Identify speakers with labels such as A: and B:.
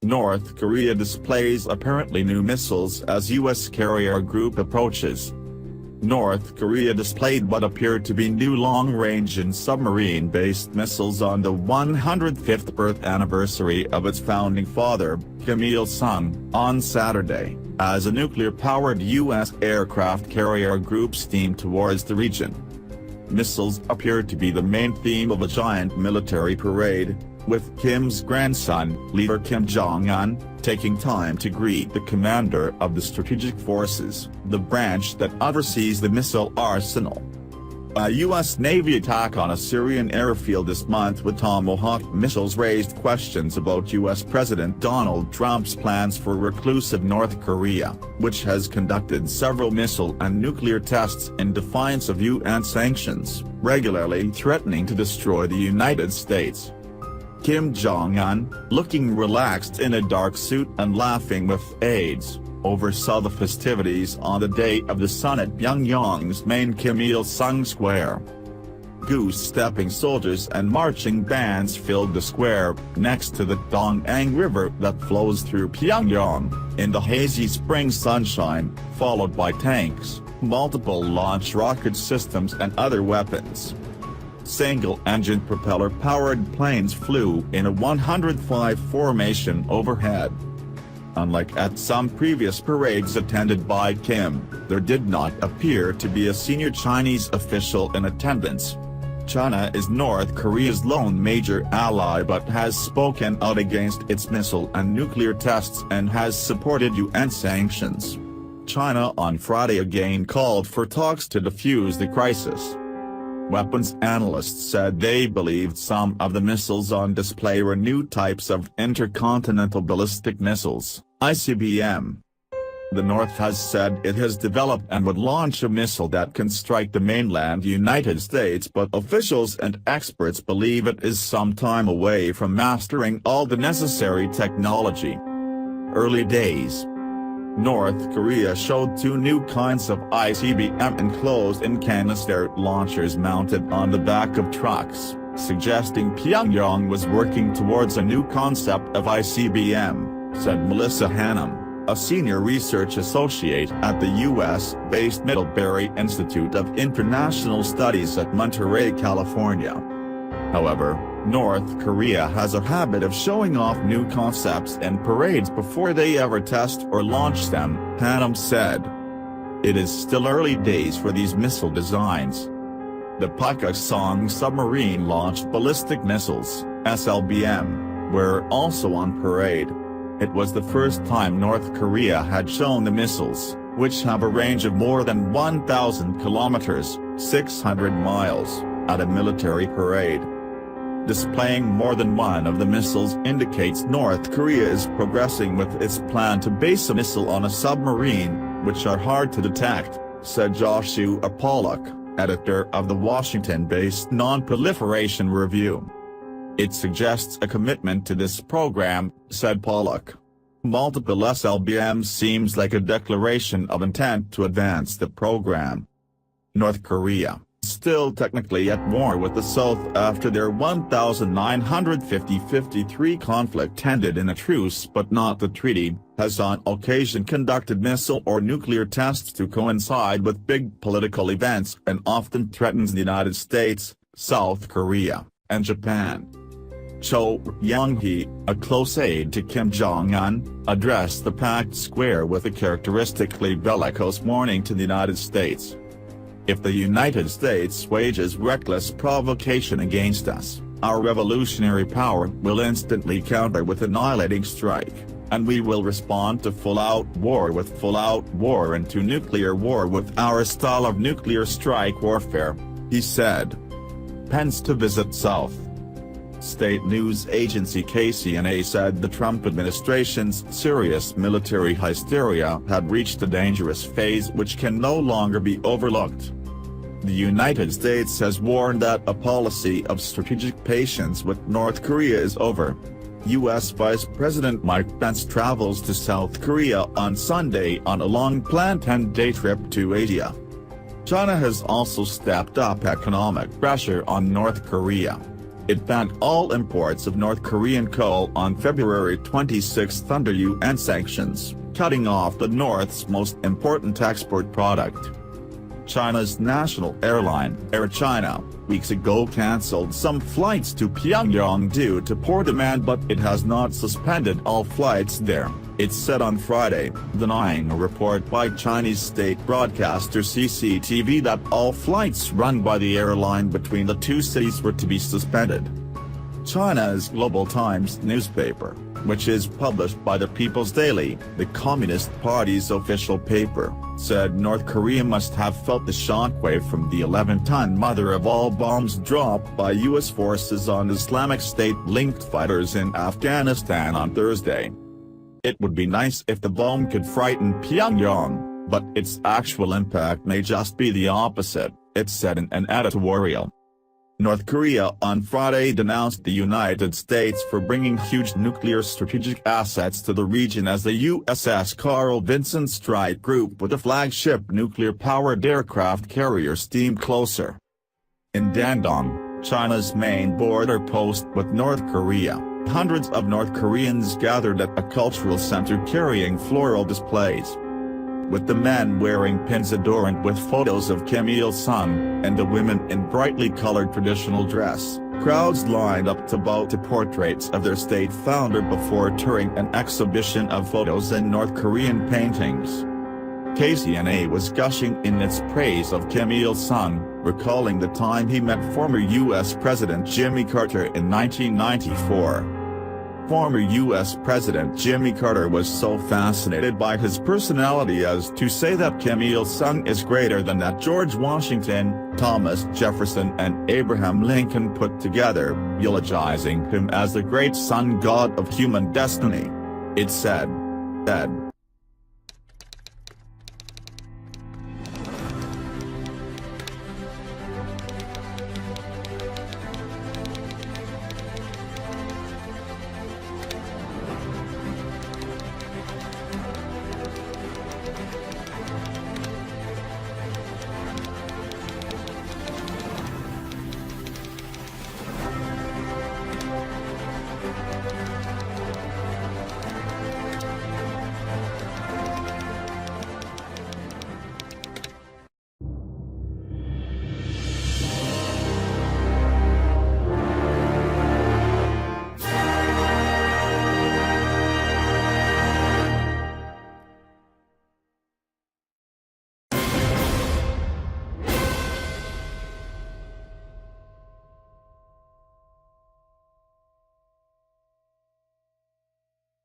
A: North Korea displays apparently new missiles as U.S. carrier group approaches. North Korea displayed what appeared to be new long-range and submarine-based missiles on the 105th birth anniversary of its founding father, Kim Il-sung, on Saturday, as a nuclear-powered U.S. aircraft carrier group steamed towards the region. Missiles appeared to be the main theme of a giant military parade, with Kim's grandson, leader Kim Jong-un, taking time to greet the commander of the Strategic Forces, the branch that oversees the missile arsenal. A U.S. Navy attack on a Syrian airfield this month with Tomahawk missiles raised questions about U.S. President Donald Trump's plans for reclusive North Korea, which has conducted several missile and nuclear tests in defiance of UN sanctions, regularly threatening to destroy the United States. Kim Jong-un, looking relaxed in a dark suit and laughing with aides, oversaw the festivities on the day of the sun at Pyongyang's main Kim Il-sung Square. Goose-stepping soldiers and marching bands filled the square, next to the Dong'ang River that flows through Pyongyang, in the hazy spring sunshine, followed by tanks, multiple launch rocket systems and other weapons. Single-engine propeller-powered planes flew in a 105 formation overhead. Unlike at some previous parades attended by Kim, there did not appear to be a senior Chinese official in attendance. China is North Korea's lone major ally but has spoken out against its missile and nuclear tests and has supported UN sanctions. China on Friday again called for talks to defuse the crisis. Weapons analysts said they believed some of the missiles on display were new types of intercontinental ballistic missiles, ICBM. The North has said it has developed and would launch a missile that can strike the mainland United States, but officials and experts believe it is some time away from mastering all the necessary technology. Early days. North Korea showed two new kinds of ICBM enclosed-in canister launchers mounted on the back of trucks, suggesting Pyongyang was working towards a new concept of ICBM, said Melissa Hannum, a senior research associate at the U.S.-based Middlebury Institute of International Studies at Monterey, California. However, North Korea has a habit of showing off new concepts in parades before they ever test or launch them, Hannum said. It is still early days for these missile designs. The Pukguksong submarine-launched ballistic missiles, SLBM, were also on parade. It was the first time North Korea had shown the missiles, which have a range of more than 1,000 kilometers, 600 miles, at a military parade. Displaying more than one of the missiles indicates North Korea is progressing with its plan to base a missile on a submarine, which are hard to detect, said Joshua Pollock, editor of the Washington-based Non-Proliferation Review. It suggests a commitment to this program, said Pollock. Multiple SLBMs seems like a declaration of intent to advance the program. North Korea, still technically at war with the South after their 1953 conflict ended in a truce but not the treaty, has on occasion conducted missile or nuclear tests to coincide with big political events and often threatens the United States, South Korea, and Japan. Cho Young-hee, a close aide to Kim Jong-un, addressed the packed square with a characteristically bellicose warning to the United States. If the United States wages reckless provocation against us, our revolutionary power will instantly counter with annihilating strike, and we will respond to full-out war with full-out war and to nuclear war with our style of nuclear strike warfare, he said. Pence to visit South. State news agency KCNA said the Trump administration's serious military hysteria had reached a dangerous phase which can no longer be overlooked. The United States has warned that a policy of strategic patience with North Korea is over. U.S. Vice President Mike Pence travels to South Korea on Sunday on a long-planned 10-day trip to Asia. China has also stepped up economic pressure on North Korea. It banned all imports of North Korean coal on February 26 under UN sanctions, cutting off the North's most important export product. China's national airline, Air China, weeks ago cancelled some flights to Pyongyang due to poor demand, but it has not suspended all flights there, it said on Friday, denying a report by Chinese state broadcaster CCTV that all flights run by the airline between the two cities were to be suspended. China's Global Times newspaper, which is published by the People's Daily, the Communist Party's official paper, said North Korea must have felt the shockwave from the 11-ton mother-of-all bombs dropped by U.S. forces on Islamic State-linked fighters in Afghanistan on Thursday. It would be nice if the bomb could frighten Pyongyang, but its actual impact may just be the opposite, it said in an editorial. North Korea on Friday denounced the United States for bringing huge nuclear strategic assets to the region as the USS Carl Vinson strike group with a flagship nuclear-powered aircraft carrier steamed closer. In Dandong, China's main border post with North Korea, hundreds of North Koreans gathered at a cultural center carrying floral displays, with the men wearing pins adorned with photos of Kim Il-sung, and the women in brightly colored traditional dress. Crowds lined up to bow to portraits of their state founder before touring an exhibition of photos and North Korean paintings. KCNA was gushing in its praise of Kim Il-sung, recalling the time he met former U.S. President Jimmy Carter in 1994. Former U.S. President Jimmy Carter was so fascinated by his personality as to say that Kim Il-sung is greater than that George Washington, Thomas Jefferson and Abraham Lincoln put together, eulogizing him as the great sun god of human destiny. It said.